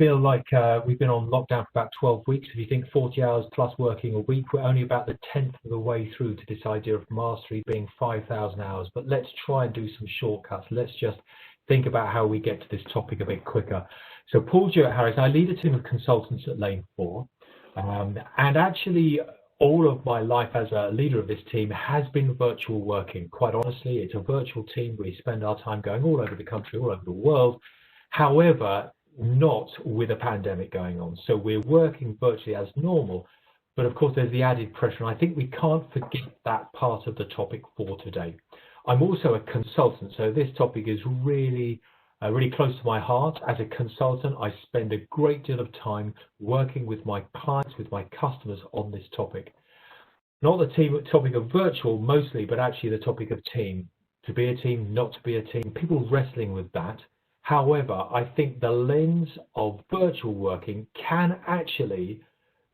feel like we've been on lockdown for about 12 weeks. If you think 40 hours plus working a week, we're only about the 10th of the way through to this idea of mastery being 5,000 hours. But let's try and do some shortcuts. Let's just think about how we get to this topic a bit quicker. So Paul Jewett-Harris, I lead a team of consultants at Lane 4. And actually, all of my life as a leader of this team has been virtual working. Quite honestly, it's a virtual team. We spend our time going all over the country, all over the world. However, not with a pandemic going on. So we're working virtually as normal. But of course, there's the added pressure. And I think we can't forget that part of the topic for today. I'm also a consultant. So this topic is really close to my heart. As a consultant, I spend a great deal of time working with my clients, with my customers on this topic. Not the topic of virtual mostly, but actually the topic of team. To be a team, not to be a team, people wrestling with that. However, I think the lens of virtual working can actually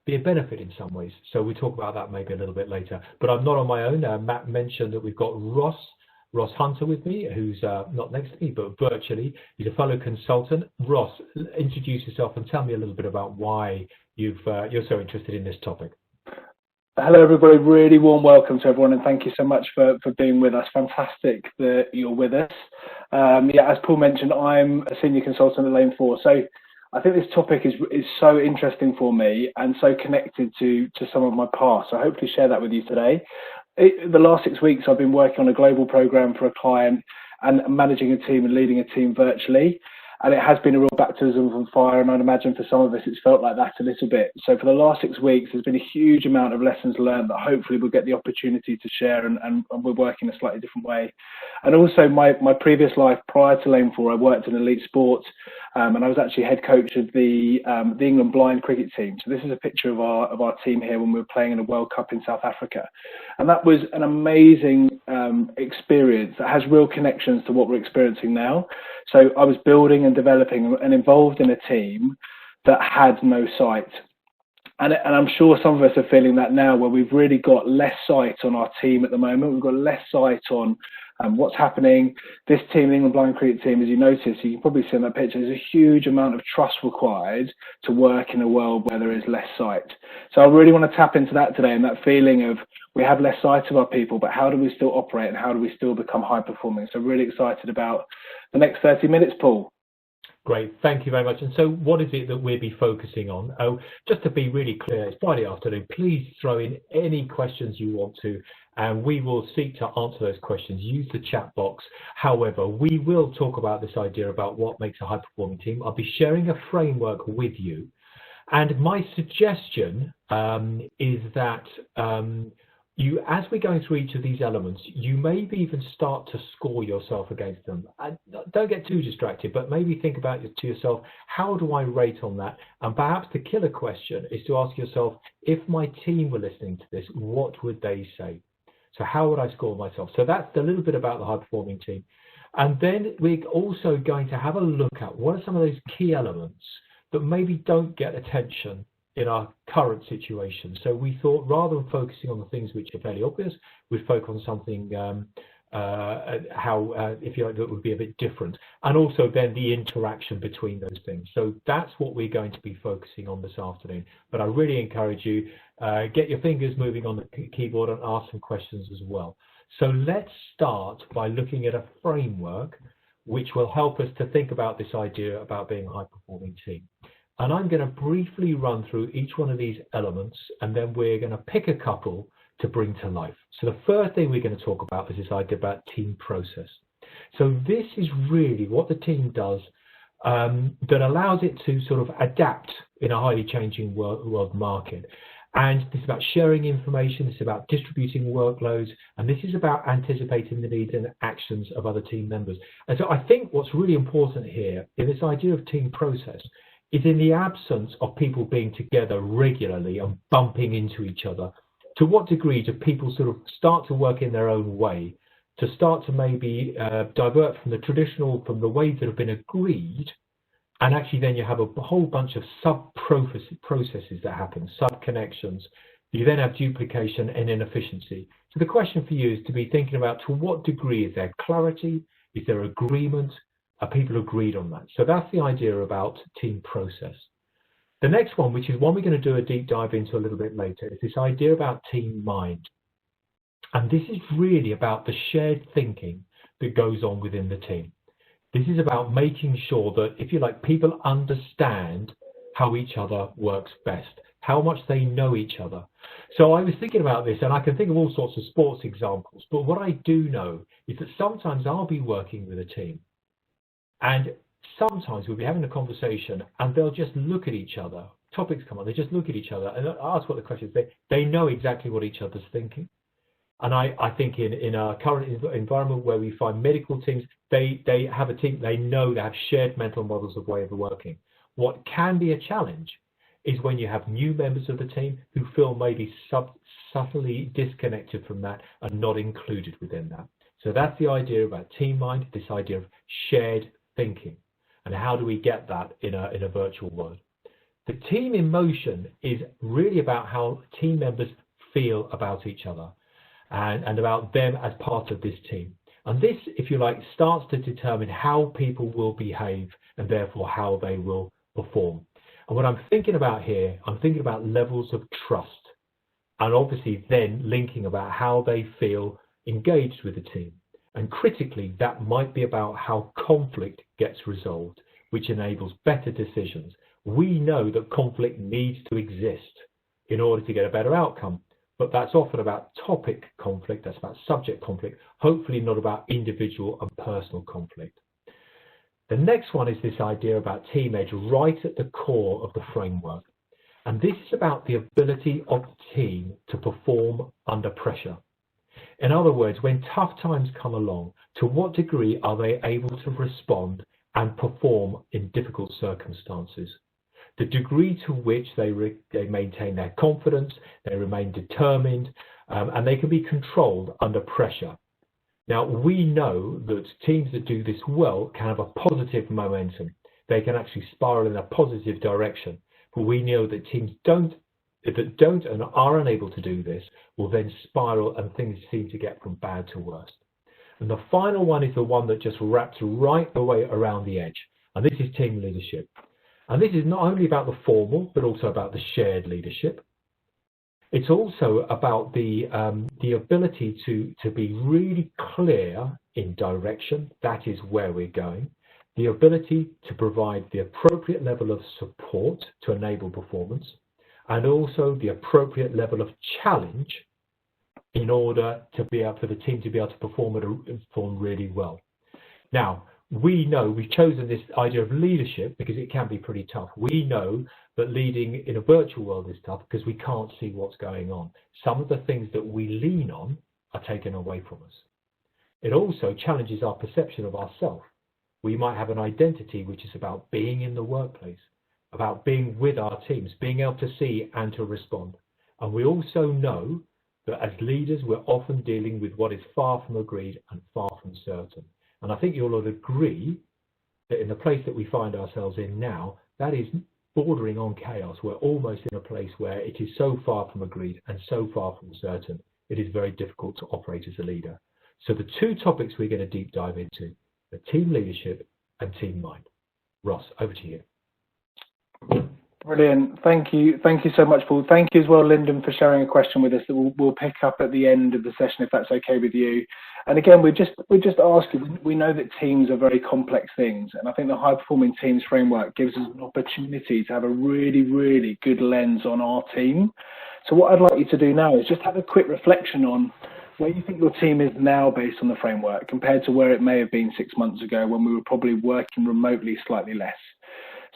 be a benefit in some ways. So we talk about that maybe a little bit later. But I'm not on my own. Matt mentioned that we've got Ross Hunter with me, who's not next to me, but virtually. He's a fellow consultant. Ross, introduce yourself and tell me a little bit about why you're so interested in this topic. Hello, everybody. Really warm welcome to everyone, and thank you so much for being with us. Fantastic that you're with us. Yeah, as Paul mentioned, I'm a senior consultant at Lane 4. So I think this topic is so interesting for me and so connected to some of my past. So hopefully share that with you today. The last 6 weeks, I've been working on a global program for a client and managing a team and leading a team virtually. And it has been a real baptism of fire, and I'd imagine for some of us it's felt like that a little bit. So for the last 6 weeks, there's been a huge amount of lessons learned that hopefully we'll get the opportunity to share, and we're working a slightly different way. And also my previous life prior to Lane 4, I worked in elite sports, and I was actually head coach of the England blind cricket team. So this is a picture of our team here when we were playing in a World Cup in South Africa. And that was an amazing experience that has real connections to what we're experiencing now. So I was building and developing and involved in a team that had no sight. And I'm sure some of us are feeling that now, where we've really got less sight on our team at the moment. We've got less sight on what's happening. This team, the England blind cricket team, as you notice, you can probably see in that picture, there's a huge amount of trust required to work in a world where there is less sight. So I really want to tap into that today, and that feeling of we have less sight of our people, but how do we still operate and how do we still become high performing? So really excited about the next 30 minutes, Paul. Great, thank you very much. And so what is it that we'll be focusing on? Oh, just to be really clear, it's Friday afternoon. Please throw in any questions you want to, and we will seek to answer those questions. Use the chat box. However, we will talk about this idea about what makes a high-performing team. I'll be sharing a framework with you. And my suggestion is that as we're going through each of these elements, you maybe even start to score yourself against them. And don't get too distracted, but maybe think about it to yourself, how do I rate on that? And perhaps the killer question is to ask yourself, if my team were listening to this, what would they say? So how would I score myself? So that's a little bit about the high-performing team. And then we're also going to have a look at what are some of those key elements that maybe don't get attention in our current situation. So we thought rather than focusing on the things which are fairly obvious, we'd focus on something if you like, that would be a bit different. And also then the interaction between those things. So that's what we're going to be focusing on this afternoon. But I really encourage you, get your fingers moving on the keyboard and ask some questions as well. So let's start by looking at a framework which will help us to think about this idea about being a high-performing team. And I'm going to briefly run through each one of these elements, and then we're going to pick a couple to bring to life. So the first thing we're going to talk about is this idea about team process. So this is really what the team does that allows it to sort of adapt in a highly changing world market. And this is about sharing information, this is about distributing workloads, and this is about anticipating the needs and actions of other team members. And so I think what's really important here in this idea of team process is in the absence of people being together regularly and bumping into each other, to what degree do people sort of start to work in their own way, to start to maybe divert from the ways that have been agreed, and actually then you have a whole bunch of sub-processes that happen, sub-connections. You then have duplication and inefficiency. So the question for you is to be thinking about to what degree is there clarity, is there agreement, Are people agreed on that? So that's the idea about team process. The next one, which is one we're going to do a deep dive into a little bit later, is this idea about team mind. And this is really about the shared thinking that goes on within the team. This is about making sure that, if you like, people understand how each other works best, how much they know each other. So I was thinking about this, and I can think of all sorts of sports examples, but what I do know is that sometimes I'll be working with a team, and sometimes we'll be having a conversation and they'll just look at each other. Topics come up, they just look at each other and ask what the question is. They know exactly what each other's thinking. And I think in our current environment where we find medical teams, they have a team, they know they have shared mental models of way of working. What can be a challenge is when you have new members of the team who feel maybe subtly disconnected from that and not included within that. So that's the idea about team mind, this idea of shared thinking. And how do we get that in a virtual world? The team emotion is really about how team members feel about each other and about them as part of this team. And this, if you like, starts to determine how people will behave and therefore how they will perform. And what I'm thinking about here, I'm thinking about levels of trust, and obviously then linking about how they feel engaged with the team. And critically, that might be about how conflict gets resolved, which enables better decisions. We know that conflict needs to exist in order to get a better outcome, but that's often about topic conflict, that's about subject conflict, hopefully not about individual and personal conflict. The next one is this idea about team edge right at the core of the framework. And this is about the ability of the team to perform under pressure. In other words, when tough times come along, to what degree are they able to respond and perform in difficult circumstances? The degree to which they maintain their confidence, they remain determined, and they can be controlled under pressure. Now, we know that teams that do this well can have a positive momentum. They can actually spiral in a positive direction. But we know that teams that don't and are unable to do this will then spiral and things seem to get from bad to worse. And the final one is the one that just wraps right the way around the edge. And this is team leadership. And this is not only about the formal, but also about the shared leadership. It's also about the ability to be really clear in direction, that is where we're going, the ability to provide the appropriate level of support to enable performance, and also the appropriate level of challenge in order to be able for the team to be able to perform really well. Now, we know we've chosen this idea of leadership because it can be pretty tough. We know that leading in a virtual world is tough because we can't see what's going on. Some of the things that we lean on are taken away from us. It also challenges our perception of ourselves. We might have an identity which is about being in the workplace, about being with our teams, being able to see and to respond. And we also know that as leaders, we're often dealing with what is far from agreed and far from certain. And I think you'll all agree that in the place that we find ourselves in now, that is bordering on chaos. We're almost in a place where it is so far from agreed and so far from certain, it is very difficult to operate as a leader. So the two topics we're going to deep dive into, the team leadership and team mind. Ross, over to you. Brilliant. Thank you. Thank you so much, Paul. Thank you as well, Lyndon, for sharing a question with us that we'll pick up at the end of the session, if that's okay with you. And again, we just ask you, we know that teams are very complex things. And I think the high performing teams framework gives us an opportunity to have a really, really good lens on our team. So what I'd like you to do now is just have a quick reflection on where you think your team is now based on the framework compared to where it may have been 6 months ago when we were probably working remotely slightly less.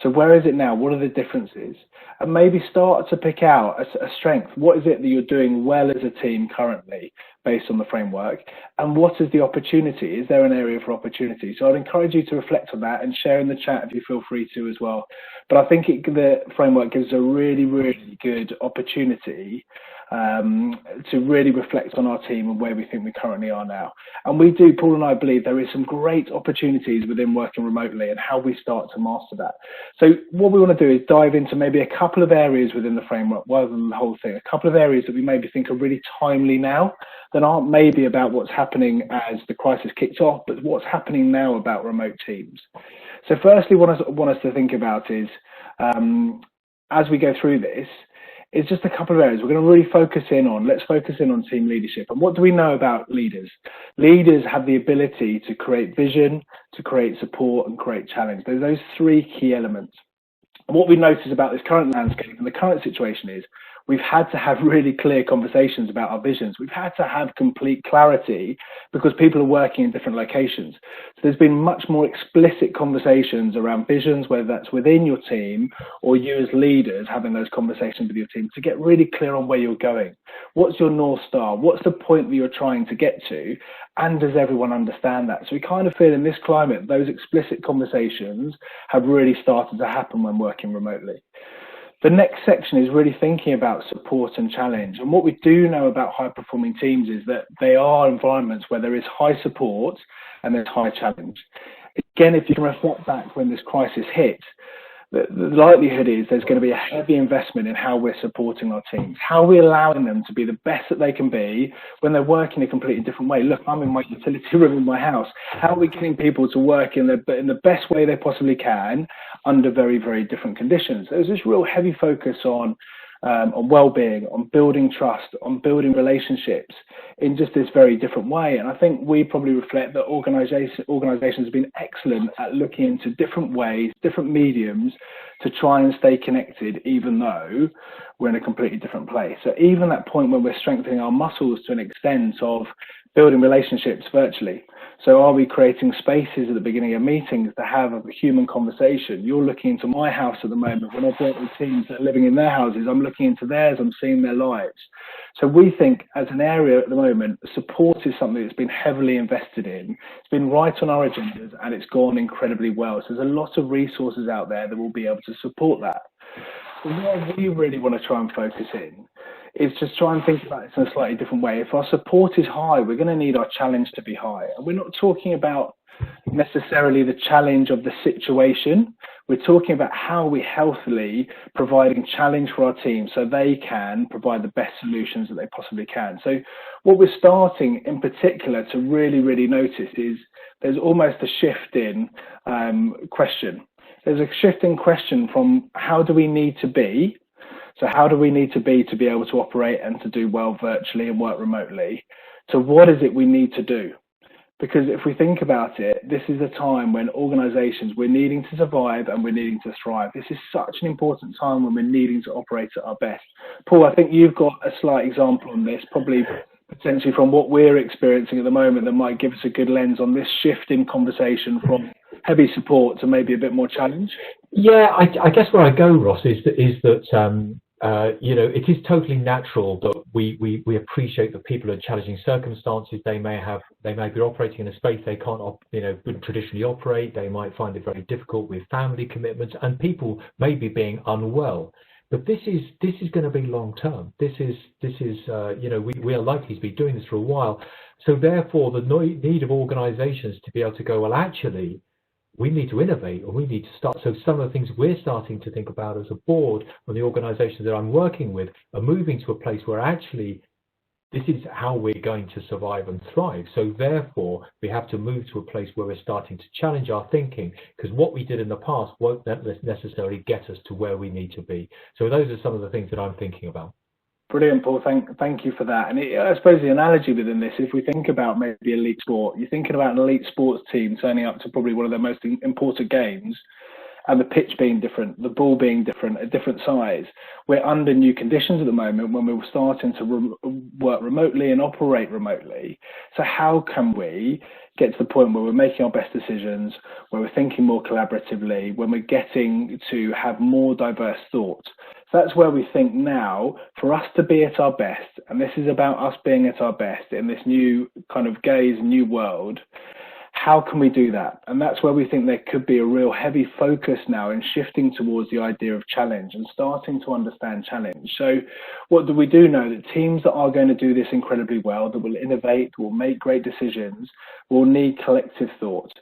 So where is it now? What are the differences? And maybe start to pick out a strength. What is it that you're doing well as a team currently based on the framework? And what is the opportunity? Is there an area for opportunity? So I'd encourage you to reflect on that and share in the chat if you feel free to as well. But I think the framework gives a really, really good opportunity to really reflect on our team and where we think we currently are now. And we do, Paul and I believe there is some great opportunities within working remotely and how we start to master that. So what we want to do is dive into maybe a couple of areas within the framework rather than the whole thing, a couple of areas that we maybe think are really timely now that aren't maybe about what's happening as the crisis kicks off, but what's happening now about remote teams. So firstly, what I want us to think about is, as we go through this, it's just a couple of areas we're going to really focus in on. Let's focus in on team leadership. And what do we know about leaders? Leaders have the ability to create vision, to create support, and create challenge. There's those three key elements. And what we notice about this current landscape and the current situation is we've had to have really clear conversations about our visions. We've had to have complete clarity because people are working in different locations. So there's been much more explicit conversations around visions, whether that's within your team or you as leaders having those conversations with your team to get really clear on where you're going. What's your North Star? What's the point that you're trying to get to? And does everyone understand that? So we kind of feel in this climate, those explicit conversations have really started to happen when working remotely. The next section is really thinking about support and challenge. And what we do know about high-performing teams is that they are environments where there is high support and there's high challenge. Again, if you can reflect back when this crisis hit, the likelihood is there's going to be a heavy investment in how we're supporting our teams. How are we allowing them to be the best that they can be when they're working a completely different way? Look, I'm in my utility room in my house. How are we getting people to work in the best way they possibly can under very, very different conditions? There's this real heavy focus on well-being, on building trust, on building relationships in just this very different way. And I think we probably reflect that organizations have been excellent at looking into different ways, different mediums to try and stay connected, even though we're in a completely different place. So even that point when we're strengthening our muscles to an extent of building relationships virtually. So are we creating spaces at the beginning of meetings to have a human conversation? You're looking into my house at the moment. When I've worked with teams that are living in their houses, I'm looking into theirs, I'm seeing their lives. So we think as an area at the moment, support is something that's been heavily invested in. It's been right on our agendas and it's gone incredibly well. So there's a lot of resources out there that will be able to support that. But where we really want to try and focus in is just try and think about it in a slightly different way. If our support is high, we're going to need our challenge to be high. And we're not talking about necessarily the challenge of the situation. We're talking about how we healthily providing challenge for our team so they can provide the best solutions that they possibly can. So what we're starting in particular to really, really notice is there's almost a shift in question. There's a shift in question from how do we need to be. So how do we need to be able to operate and to do well virtually and work remotely, to what is it we need to do? Because if we think about it, this is a time when organizations, we're needing to survive and we're needing to thrive. This is such an important time when we're needing to operate at our best. Paul, I think you've got a slight example on this, probably potentially from what we're experiencing at the moment that might give us a good lens on this shift in conversation from heavy support to maybe a bit more challenge. Yeah, I guess where I go, Ross, is that you know, it is totally natural that we appreciate that people are in challenging circumstances. They may be operating in a space they can't, wouldn't traditionally operate. They might find it very difficult with family commitments, and people may be being unwell. But this is going to be long term. This is we are likely to be doing this for a while. So therefore, the need of organisations to be able to go, well, actually, we need to innovate, or we need to start. So some of the things we're starting to think about as a board, or the organisations that I'm working with, are moving to a place where actually this is how we're going to survive and thrive. So therefore, we have to move to a place where we're starting to challenge our thinking, because what we did in the past won't necessarily get us to where we need to be. So those are some of the things that I'm thinking about. Brilliant, Paul. Thank you for that. And I suppose the analogy within this, if we think about maybe elite sport, you're thinking about an elite sports team turning up to probably one of their most important games, and the pitch being different, the ball being different, a different size. We're under new conditions at the moment when we're starting to work remotely and operate remotely. So how can we get to the point where we're making our best decisions, where we're thinking more collaboratively, when we're getting to have more diverse thoughts? So that's where we think now, for us to be at our best, and this is about us being at our best in this new kind of gaze, new world, How can we do that? And that's where we think there could be a real heavy focus now in shifting towards the idea of challenge and starting to understand challenge. So what do we do know? That teams that are going to do this incredibly well, that will innovate, will make great decisions, will need collective thought.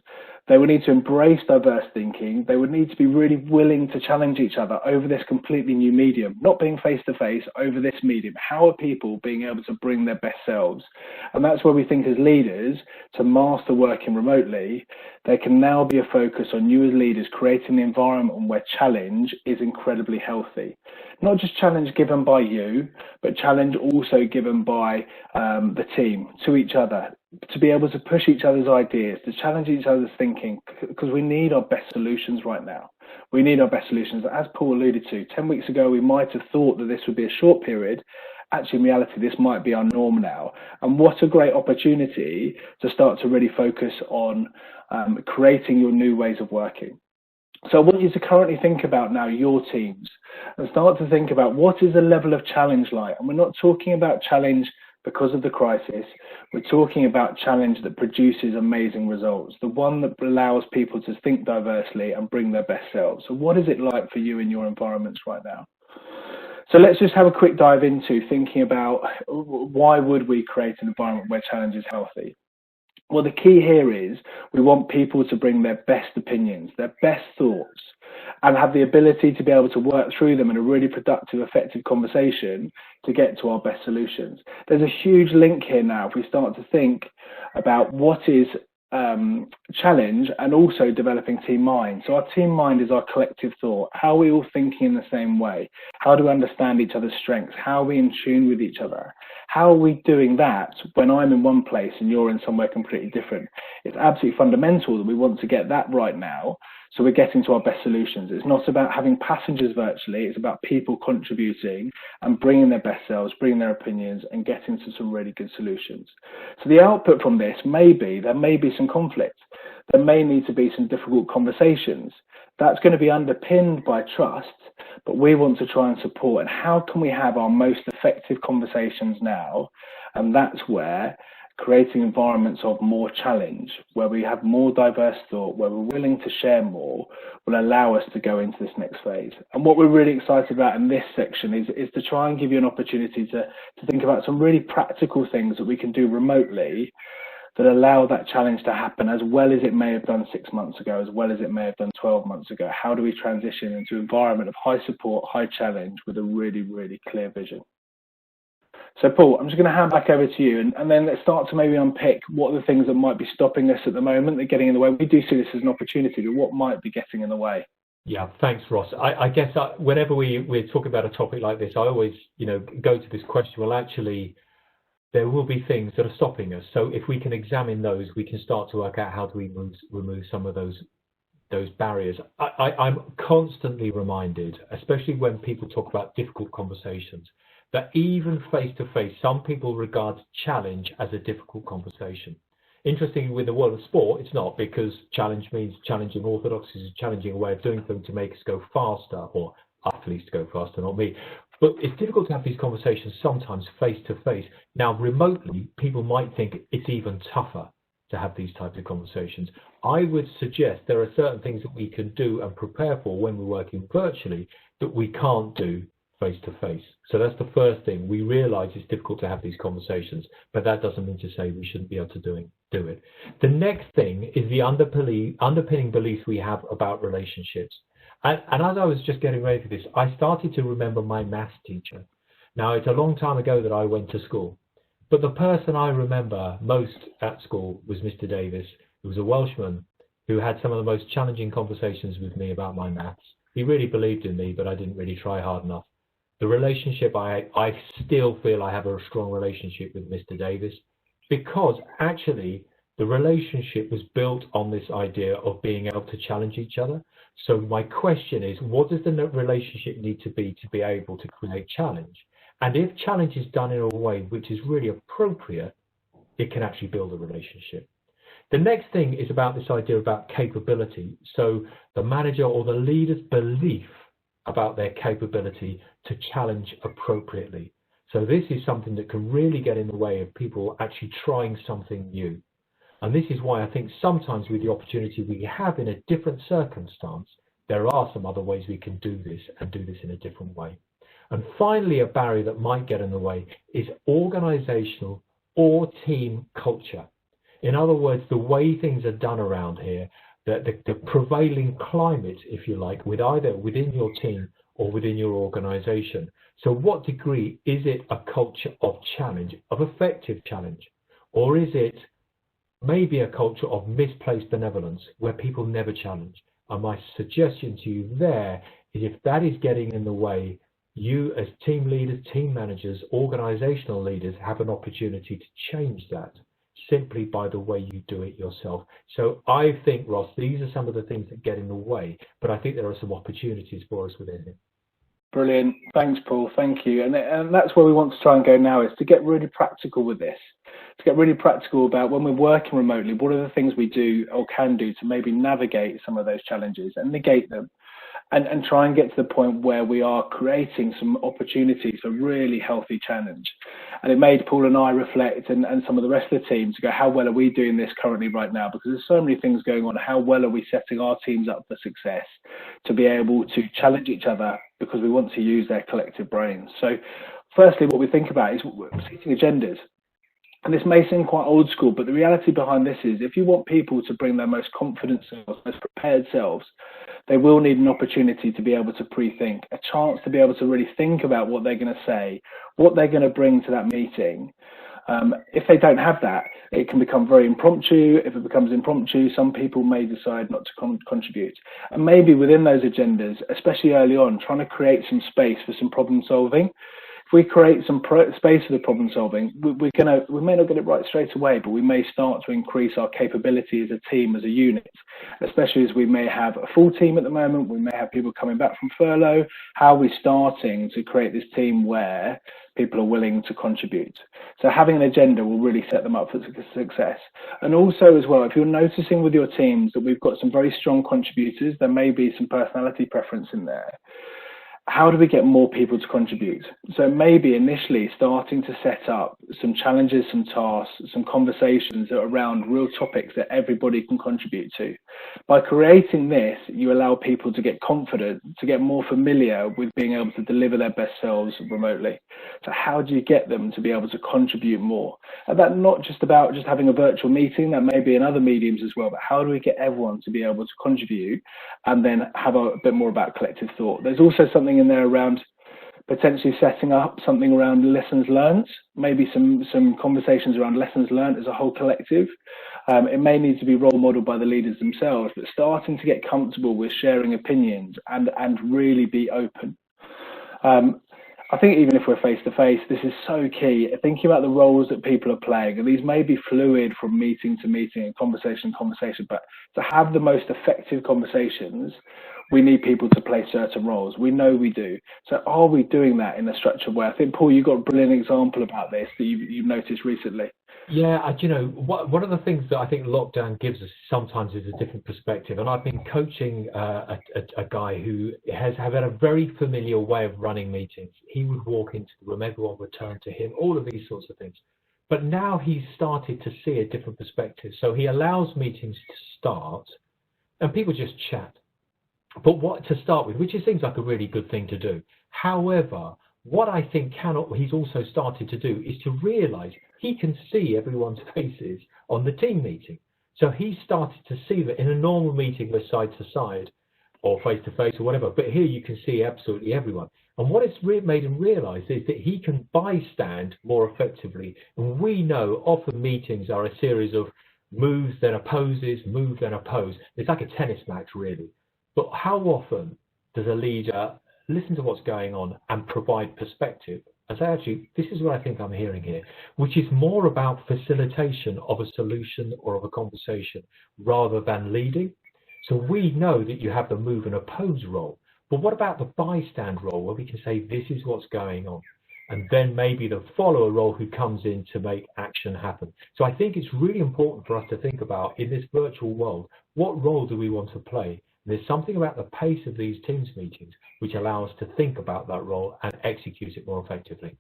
They will need to embrace diverse thinking. They would need to be really willing to challenge each other over this completely new medium, not being face-to-face, over this medium. How are people being able to bring their best selves? And that's where we think as leaders, to master working remotely, there can now be a focus on you as leaders creating an environment where challenge is incredibly healthy. Not just challenge given by you, but challenge also given by the team to each other, to be able to push each other's ideas, to challenge each other's thinking, because we need our best solutions right now. We need our best solutions. As Paul alluded to, 10 weeks ago, we might have thought that this would be a short period. Actually, in reality, this might be our norm now. And what a great opportunity to start to really focus on creating your new ways of working. So I want you to currently think about now your teams and start to think about what is the level of challenge like. And we're not talking about challenge because of the crisis. We're talking about challenge that produces amazing results, the one that allows people to think diversely and bring their best selves. So what is it like for you in your environments right now? So let's just have a quick dive into thinking about why would we create an environment where challenge is healthy? Well, the key here is we want people to bring their best opinions, their best thoughts, and have the ability to be able to work through them in a really productive, effective conversation to get to our best solutions. There's a huge link here now if we start to think about what is challenge and also developing team mind. So our team mind is our collective thought. How are we all thinking in the same way? How do we understand each other's strengths? How are we in tune with each other? How are we doing that when I'm in one place and you're in somewhere completely different? It's absolutely fundamental that we want to get that right now, so we're getting to our best solutions. It's not about having passengers virtually, it's about people contributing and bringing their best selves, bringing their opinions and getting to some really good solutions. So the output from this may be, there may be some conflict. There may need to be some difficult conversations. That's going to be underpinned by trust, but we want to try and support. And how can we have our most effective conversations now? And that's where creating environments of more challenge, where we have more diverse thought, where we're willing to share more, will allow us to go into this next phase. And what we're really excited about in this section is to try and give you an opportunity to think about some really practical things that we can do remotely that allow that challenge to happen as well as it may have done 6 months ago, as well as it may have done 12 months ago. How do we transition into an environment of high support, high challenge with a really, really clear vision? So Paul, I'm just going to hand back over to you and then let's start to maybe unpick what are the things that might be stopping us at the moment, that are getting in the way. We do see this as an opportunity, but what might be getting in the way? Yeah, thanks, Ross. I guess whenever we're talking about a topic like this, I always, go to this question, well, actually, there will be things that are stopping us. So if we can examine those, we can start to work out how do we remove some of those barriers. I'm constantly reminded, especially when people talk about difficult conversations, that even face-to-face, some people regard challenge as a difficult conversation. Interestingly, with the world of sport, it's not, because challenge means challenging orthodoxies, challenging a way of doing things to make us go faster, or athletes to go faster, not me. But it's difficult to have these conversations sometimes face-to-face. Now, remotely, people might think it's even tougher to have these types of conversations. I would suggest there are certain things that we can do and prepare for when we're working virtually that we can't do face-to-face. So that's the first thing. We realize it's difficult to have these conversations, but that doesn't mean to say we shouldn't be able to do it. The next thing is the underpinning beliefs we have about relationships. And as I was just getting ready for this, I started to remember my maths teacher. Now, it's a long time ago that I went to school, but the person I remember most at school was Mr. Davis, who was a Welshman who had some of the most challenging conversations with me about my maths. He really believed in me, but I didn't really try hard enough. The relationship, I still feel I have a strong relationship with Mr. Davis, because actually the relationship was built on this idea of being able to challenge each other. So my question is, what does the relationship need to be able to create challenge? And if challenge is done in a way which is really appropriate, it can actually build a relationship. The next thing is about this idea about capability. So the manager or the leader's belief about their capability to challenge appropriately. So this is something that can really get in the way of people actually trying something new. And this is why I think sometimes with the opportunity we have in a different circumstance, there are some other ways we can do this and do this in a different way. And finally, a barrier that might get in the way is organizational or team culture. In other words, the way things are done around here, the prevailing climate, if you like, with either within your team or within your organization. So what degree is it a culture of challenge, of effective challenge? Or is it maybe a culture of misplaced benevolence where people never challenge? And my suggestion to you there is if that is getting in the way, you as team leaders, team managers, organizational leaders have an opportunity to change that simply by the way you do it yourself. So I think, Ross, these are some of the things that get in the way, but I think there are some opportunities for us within it. Brilliant. Thanks, Paul. Thank you. And that's where we want to try and go now, is to get really practical with this, to get really practical about when we're working remotely, what are the things we do or can do to maybe navigate some of those challenges and negate them. And try and get to the point where we are creating some opportunities for really healthy challenge. And it made Paul and I reflect, and some of the rest of the team, to go, how well are we doing this currently right now? Because there's so many things going on. How well are we setting our teams up for success to be able to challenge each other, because we want to use their collective brains. So firstly, what we think about is setting agendas. And this may seem quite old school, but the reality behind this is if you want people to bring their most confident selves, most prepared selves, they will need an opportunity to be able to pre-think, a chance to be able to really think about what they're going to say, what they're going to bring to that meeting. If they don't have that, it can become very impromptu. If it becomes impromptu, some people may decide not to contribute. And maybe within those agendas, especially early on, trying to create some space for some problem solving. If we create some space for the problem solving, we may not get it right straight away, but we may start to increase our capability as a team, as a unit, especially as we may have a full team at the moment. We may have people coming back from furlough. How are we starting to create this team where people are willing to contribute? So having an agenda will really set them up for success. And also as well, if you're noticing with your teams that we've got some very strong contributors, there may be some personality preference in there. How do we get more people to contribute? So maybe initially starting to set up some challenges, some tasks, some conversations around real topics that everybody can contribute to. By creating this, you allow people to get confident, to get more familiar with being able to deliver their best selves remotely. So how do you get them to be able to contribute more? And that's not just about just having a virtual meeting, that may be in other mediums as well, but how do we get everyone to be able to contribute and then have a bit more about collective thought? There's also something in there around potentially setting up something around lessons learned, maybe some conversations around lessons learned as a whole collective. It may need to be role modeled by the leaders themselves, but starting to get comfortable with sharing opinions and really be open. I think even if we're face to face, this is so key. Thinking about the roles that people are playing, and these may be fluid from meeting to meeting and conversation to conversation, but to have the most effective conversations, we need people to play certain roles. We know we do. So are we doing that in a structured way? I think, Paul, you've got a brilliant example about this that you've noticed recently. Yeah, you know, one of the things that I think lockdown gives us sometimes is a different perspective. And I've been coaching a guy who has had a very familiar way of running meetings. He would walk into the room, everyone would turn to him, all of these sorts of things. But now he's started to see a different perspective. So he allows meetings to start and people just chat. But what to start with, which seems like a really good thing to do. However, what I think he's also started to do is to realize he can see everyone's faces on the team meeting. So he started to see that in a normal meeting we're side to side or face to face or whatever, but here you can see absolutely everyone. And what it's made him realize is that he can bystand more effectively. And we know often meetings are a series of moves, then opposes, move, then oppose. It's like a tennis match, really. But how often does a leader listen to what's going on and provide perspective and say, actually, this is what I think I'm hearing here, which is more about facilitation of a solution or of a conversation rather than leading. So we know that you have the move and oppose role, but what about the bystand role where we can say, this is what's going on? And then maybe the follower role who comes in to make action happen. So I think it's really important for us to think about, in this virtual world, what role do we want to play? There's something about the pace of these Teams meetings which allow us to think about that role and execute it more effectively.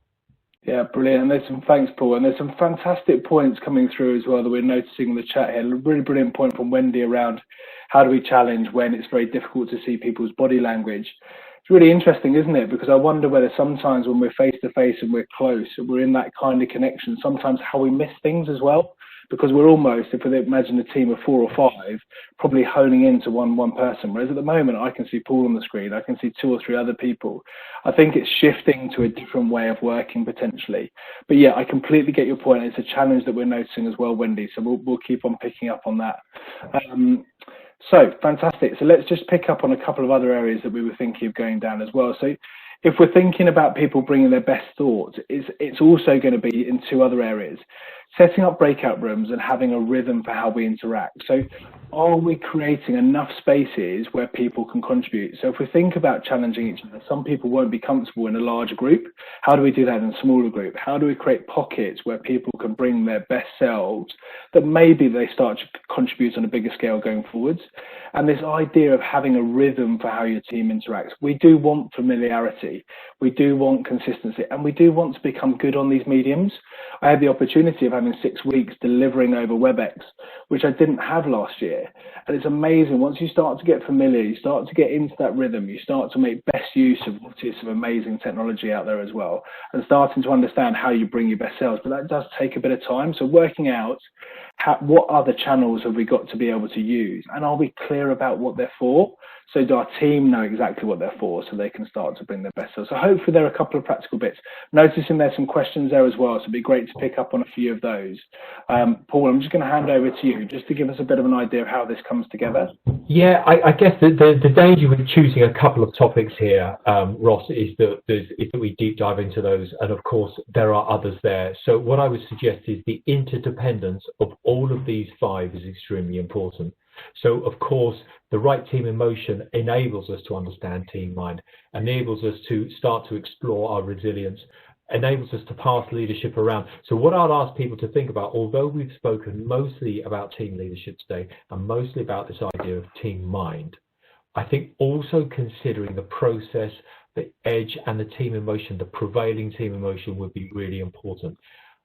Yeah, brilliant. And there's some thanks, Paul. And there's some fantastic points coming through as well that we're noticing in the chat here. A really brilliant point from Wendy around how do we challenge when it's very difficult to see people's body language. It's really interesting, isn't it? Because I wonder whether sometimes when we're face to face and we're close, and we're in that kind of connection, sometimes how we miss things as well. Because we're almost, if we imagine a team of 4 or 5, probably honing into one person. Whereas at the moment, I can see Paul on the screen, I can see 2 or 3 other people. I think it's shifting to a different way of working potentially. But yeah, I completely get your point. It's a challenge that we're noticing as well, Wendy. So we'll keep on picking up on that. So fantastic. So let's just pick up on a couple of other areas that we were thinking of going down as well. So if we're thinking about people bringing their best thoughts, it's also going to be in 2 other areas. Setting up breakout rooms and having a rhythm for how we interact. So are we creating enough spaces where people can contribute? So if we think about challenging each other, some people won't be comfortable in a larger group. How do we do that in a smaller group? How do we create pockets where people can bring their best selves that maybe they start to contribute on a bigger scale going forwards? And this idea of having a rhythm for how your team interacts. We do want familiarity, we do want consistency, and we do want to become good on these mediums. I had the opportunity of having 6 weeks delivering over WebEx, which I didn't have last year. And it's amazing, once you start to get familiar, you start to get into that rhythm, you start to make best use of what is some amazing technology out there as well, and starting to understand how you bring your best selves. But that does take a bit of time. So working out what other channels have we got to be able to use, and are we clear about what they're for? So do our team know exactly what they're for so they can start to bring their best selves? So hopefully there are a couple of practical bits. Noticing there's some questions there as well, so it'd be great to pick up on a few of those. Paul, I'm just going to hand over to you just to give us a bit of an idea of how this comes together. Yeah, I guess the danger with choosing a couple of topics here, Ross, is that we deep dive into those, and of course there are others there. So what I would suggest is the interdependence of all of these 5 is extremely important. So of course the right team in motion enables us to understand team mind, enables us to start to explore our resilience, enables us to pass leadership around. So what I'd ask people to think about, although we've spoken mostly about team leadership today and mostly about this idea of team mind, I think also considering the process, the edge and the team emotion, the prevailing team emotion would be really important.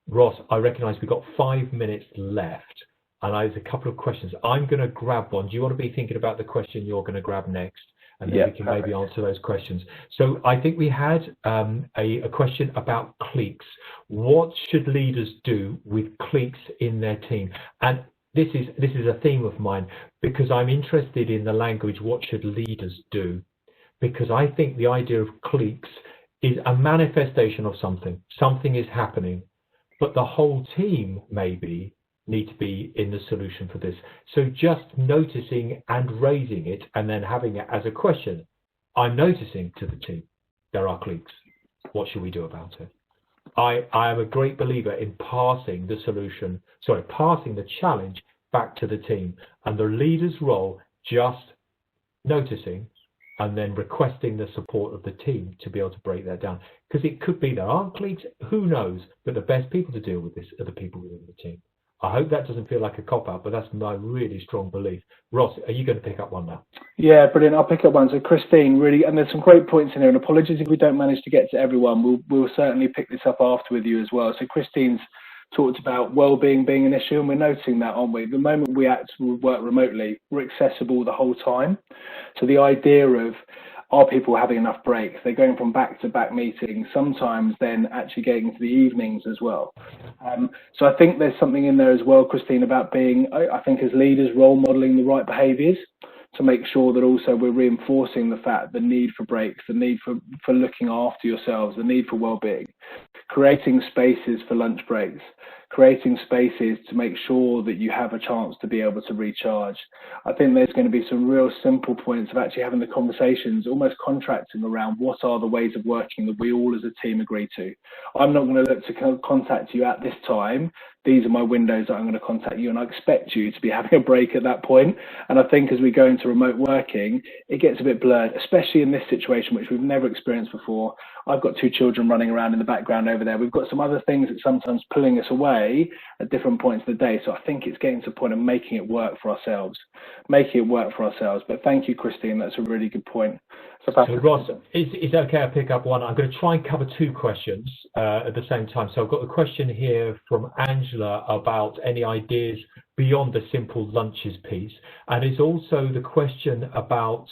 Ross, I recognise we've got 5 minutes left and there's a couple of questions. I'm going to grab one. Do you want to be thinking about the question you're going to grab next? And then we can maybe answer those questions. So I think we had a question about cliques. What should leaders do with cliques in their team? And this is a theme of mine because I'm interested in the language, what should leaders do? Because I think the idea of cliques is a manifestation of something. Something is happening, but the whole team maybe need to be in the solution for this. So just noticing and raising it and then having it as a question. I'm noticing to the team, there are cliques. What should we do about it? I am a great believer in passing the challenge back to the team, and the leader's role just noticing and then requesting the support of the team to be able to break that down. Because it could be there aren't cliques, who knows, but the best people to deal with this are the people within the team. I hope that doesn't feel like a cop-out, but that's my really strong belief. Ross, are you going to pick up one now? Yeah, brilliant. I'll pick up one. So Christine, really, and there's some great points in here, and apologies if we don't manage to get to everyone. We'll certainly pick this up after with you as well. So Christine's talked about well-being being an issue, and we're noticing that, aren't we? The moment we work remotely, we're accessible the whole time. So the idea of, are people having enough breaks? They're going from back-to-back meetings, sometimes then actually getting into the evenings as well. So I think there's something in there as well, Christine, about being, I think as leaders, role modelling the right behaviours to make sure that also we're reinforcing the fact, the need for breaks, the need for looking after yourselves, the need for well-being, creating spaces for lunch breaks, creating spaces to make sure that you have a chance to be able to recharge. I think there's going to be some real simple points of actually having the conversations, almost contracting around what are the ways of working that we all as a team agree to. I'm not going to look to contact you at this time. These are my windows that I'm going to contact you, and I expect you to be having a break at that point. And I think as we go into remote working, it gets a bit blurred, especially in this situation, which we've never experienced before. I've got 2 children running around in the background over there. We've got some other things that sometimes pulling us away. way at different points of the day. So I think it's getting to the point of making it work for ourselves. But thank you, Christine. That's a really good point. So Ross, is it okay I pick up one? I'm going to try and cover two questions at the same time. So I've got a question here from Angela about any ideas beyond the simple lunches piece. And it's also the question about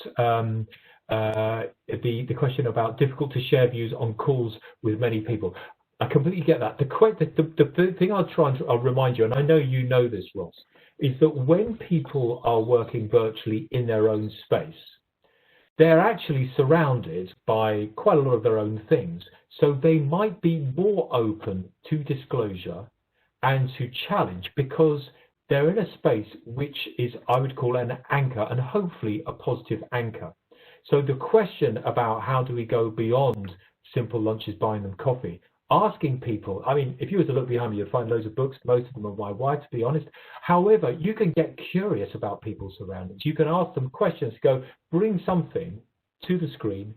the question about difficult to share views on calls with many people. I completely get that. The thing I'll remind you, and I know you know this, Ross, is that when people are working virtually in their own space, they're actually surrounded by quite a lot of their own things. So they might be more open to disclosure and to challenge because they're in a space which is, I would call, an anchor, and hopefully a positive anchor. So the question about how do we go beyond simple lunches, buying them coffee, asking people, I mean, if you were to look behind me, you'd find loads of books, most of them are my wife, to be honest. However, you can get curious about people's surroundings. You can ask them questions, go, bring something to the screen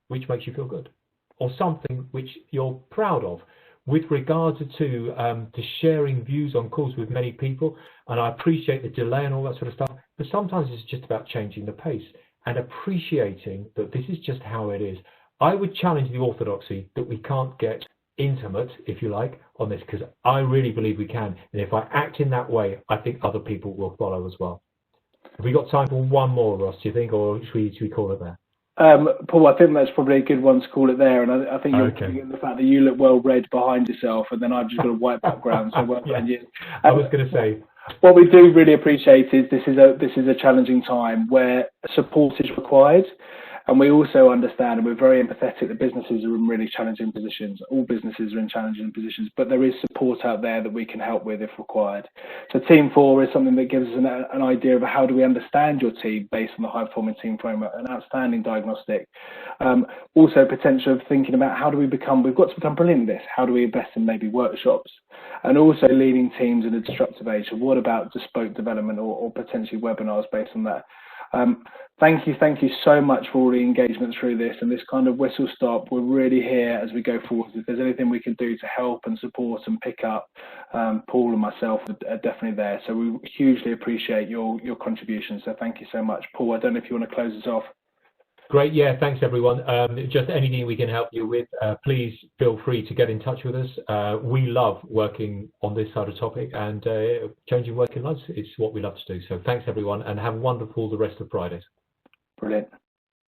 which makes you feel good, or something which you're proud of. With regards to sharing views on calls with many people, and I appreciate the delay and all that sort of stuff, but sometimes it's just about changing the pace and appreciating that this is just how it is. I would challenge the orthodoxy that we can't get intimate, if you like, on this, because I really believe we can. And if I act in that way, I think other people will follow as well. Have we got time for one more, Ross, do you think, or should we call it there? Paul, I think that's probably a good one to call it there. And I think you're okay. The fact that you look well read behind yourself, and then I've just got a white background. So well done you. I was going to say, what we do really appreciate is this is a challenging time where support is required. And we also understand, and we're very empathetic, that businesses are in really challenging positions. All businesses are in challenging positions, but there is support out there that we can help with if required. So Team 4 is something that gives us an idea of how do we understand your team based on the high-performing team framework, an outstanding diagnostic. Also potential of thinking about how do we become, we've got to become brilliant at this. How do we invest in maybe workshops? And also leading teams in a disruptive age. So what about bespoke development or potentially webinars based on that? Thank you so much for all the engagement through this and this kind of whistle stop. We're really here as we go forward. If there's anything we can do to help and support and pick up, Paul and myself are definitely there. So we hugely appreciate your contributions. So thank you so much. Paul, I don't know if you want to close us off. Great, yeah, thanks everyone. Just anything we can help you with, please feel free to get in touch with us. We love working on this sort of topic, and changing working lives is what we love to do. So thanks everyone, and have wonderful the rest of Fridays. Brilliant.